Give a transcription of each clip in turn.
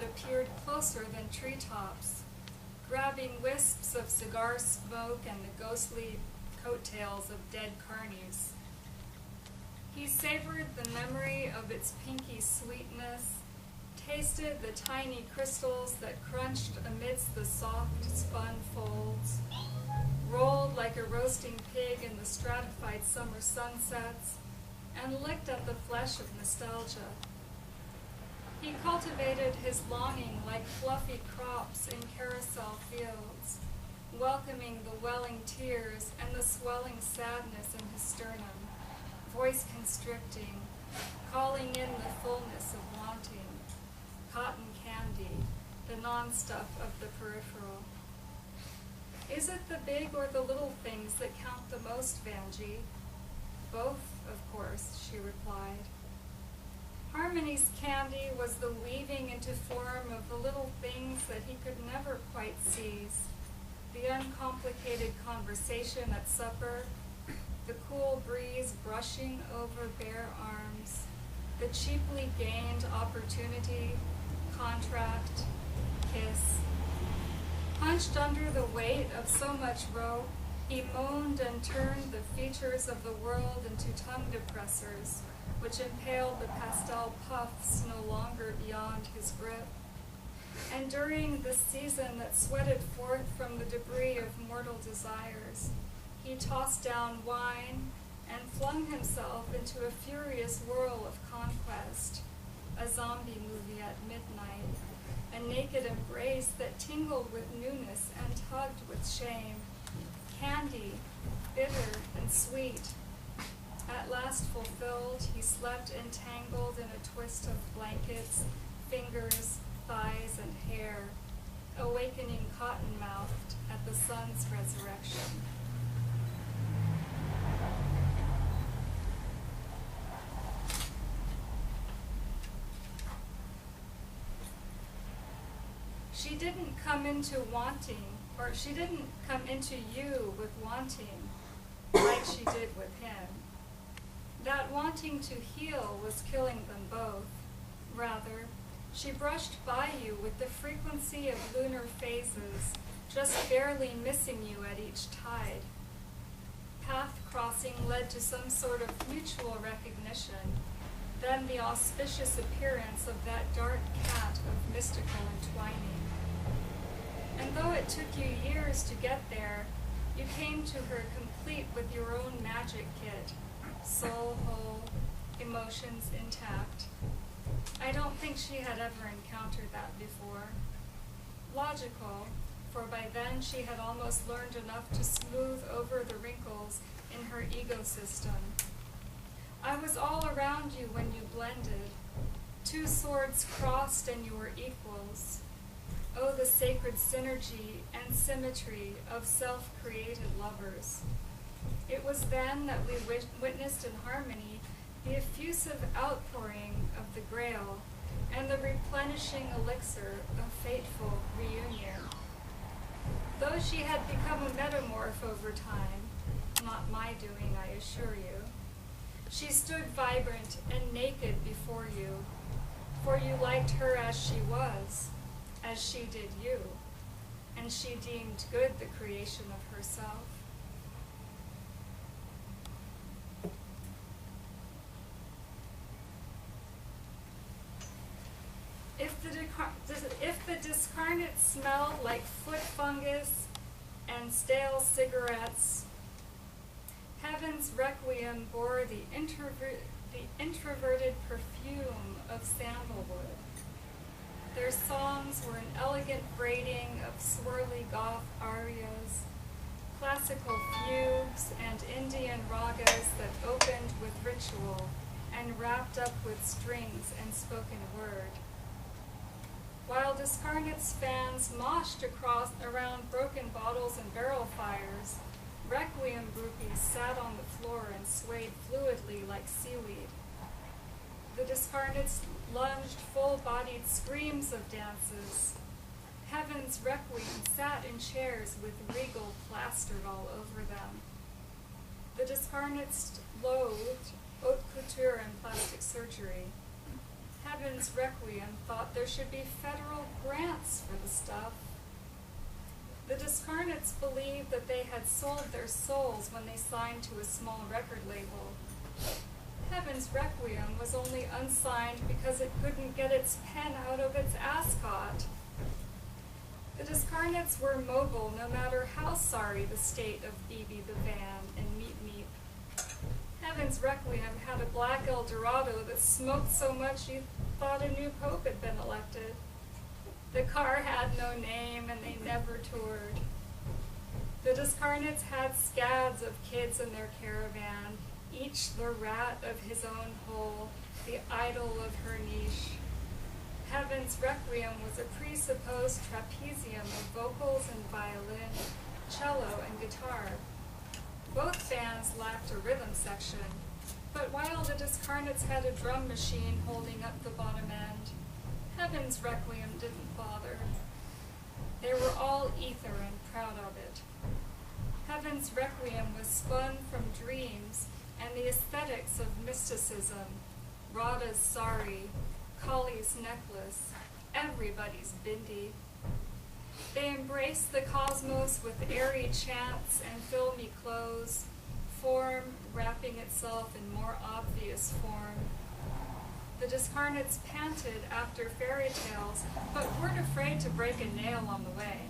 that appeared closer than treetops, grabbing wisps of cigar smoke and the ghostly coattails of dead carnies. He savored the memory of its pinky sweetness, tasted the tiny crystals that crunched amidst the soft spun folds, rolled like a roasting pig in the stratified summer sunsets, and licked at the flesh of nostalgia. He cultivated his longing like fluffy crops in carousel fields, welcoming the welling tears and the swelling sadness in his sternum, voice constricting, calling in the fullness of wanting, cotton candy, the non-stuff of the peripheral. Is it the big or the little things that count the most, Vanjie? Both, of course, she replied. Harmony's candy was the weaving into form of the little things that he could never quite seize, the uncomplicated conversation at supper, the cool breeze brushing over bare arms, the cheaply gained opportunity, contract, kiss. Hunched under the weight of so much rope, he moaned and turned the features of the world into tongue depressors, which impaled the pastel puffs no longer beyond his grip. And during the season that sweated forth from the debris of mortal desires, he tossed down wine and flung himself into a furious whirl of conquest, a zombie movie at midnight, a naked embrace that tingled with newness and tugged with shame, candy, bitter and sweet. At last fulfilled, he slept entangled in a twist of blankets, fingers, thighs, and hair, awakening cotton-mouthed at the sun's resurrection. She didn't come into wanting, or she didn't come into you with wanting, like she did with him. That wanting to heal was killing them both. Rather, she brushed by you with the frequency of lunar phases, just barely missing you at each tide. Path crossing led to some sort of mutual recognition, then the auspicious appearance of that dark cat of mystical entwining. And though it took you years to get there, you came to her complete with your own magic kit, soul whole, emotions intact. I don't think she had ever encountered that before. Logical, for by then she had almost learned enough to smooth over the wrinkles in her ecosystem. I was all around you when you blended. Two swords crossed and you were equals. Oh, the sacred synergy and symmetry of self-created lovers. It was then that we witnessed in harmony the effusive outpouring of the Grail and the replenishing elixir of fateful reunion. Though she had become a metamorph over time, not my doing, I assure you, she stood vibrant and naked before you, for you liked her as she was, as she did you, and she deemed good the creation of herself. If the discarnate smelled like foot fungus and stale cigarettes, heaven's requiem bore the introverted perfume of sandalwood. Their songs were an elegant braiding of swirly goth arias, classical fugues, and Indian ragas that opened with ritual and wrapped up with strings and spoken word. While discarnate's fans moshed around broken bottles and barrel fires, requiem groupies sat on the floor and swayed fluidly like seaweed. The discarnates lunged full-bodied screams of dances. Heaven's requiem sat in chairs with regal plastered all over them. The discarnates loathed haute couture and plastic surgery. Heaven's Requiem thought there should be federal grants for the stuff. The Discarnates believed that they had sold their souls when they signed to a small record label. Heaven's Requiem was only unsigned because it couldn't get its pen out of its ascot. The Discarnates were mobile no matter how sorry the state of Bibi the Van and Meep Meep. Heaven's Requiem had a black Eldorado that smoked so much you thought a new pope had been elected. The car had no name and they never toured. The Discarnates had scads of kids in their caravan, each the rat of his own hole, the idol of her niche. Heaven's Requiem was a presupposed trapezium of vocals and violin, cello and guitar. Both bands lacked a rhythm section, but while the Discarnates had a drum machine holding up the bottom end, Heaven's Requiem didn't bother. They were all ether and proud of it. Heaven's Requiem was spun from dreams and the aesthetics of mysticism, Radha's sari, Kali's necklace, everybody's bindi. They embraced the cosmos with airy chants and filmy clothes, form wrapping itself in more obvious form. The Discarnates panted after fairy tales, but weren't afraid to break a nail on the way.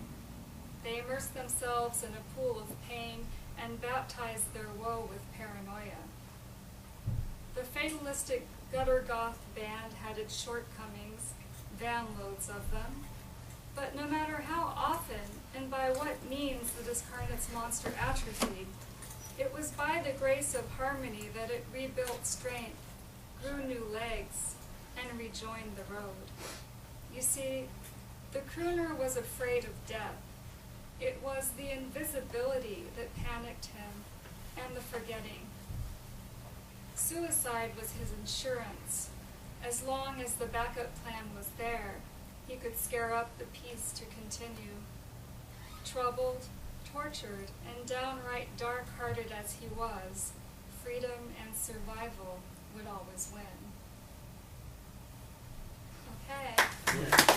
They immersed themselves in a pool of pain and baptized their woe with paranoia. The fatalistic gutter goth band had its shortcomings, van loads of them, but no matter how often and by what means the Discarnates' monster atrophied, it was by the grace of harmony that it rebuilt strength, grew new legs, and rejoined the road. You see, the crooner was afraid of death. It was the invisibility that panicked him, and the forgetting. Suicide was his insurance. As long as the backup plan was there, he could scare up the peace to continue. Troubled, tortured, and downright dark-hearted as he was, freedom and survival would always win. Okay.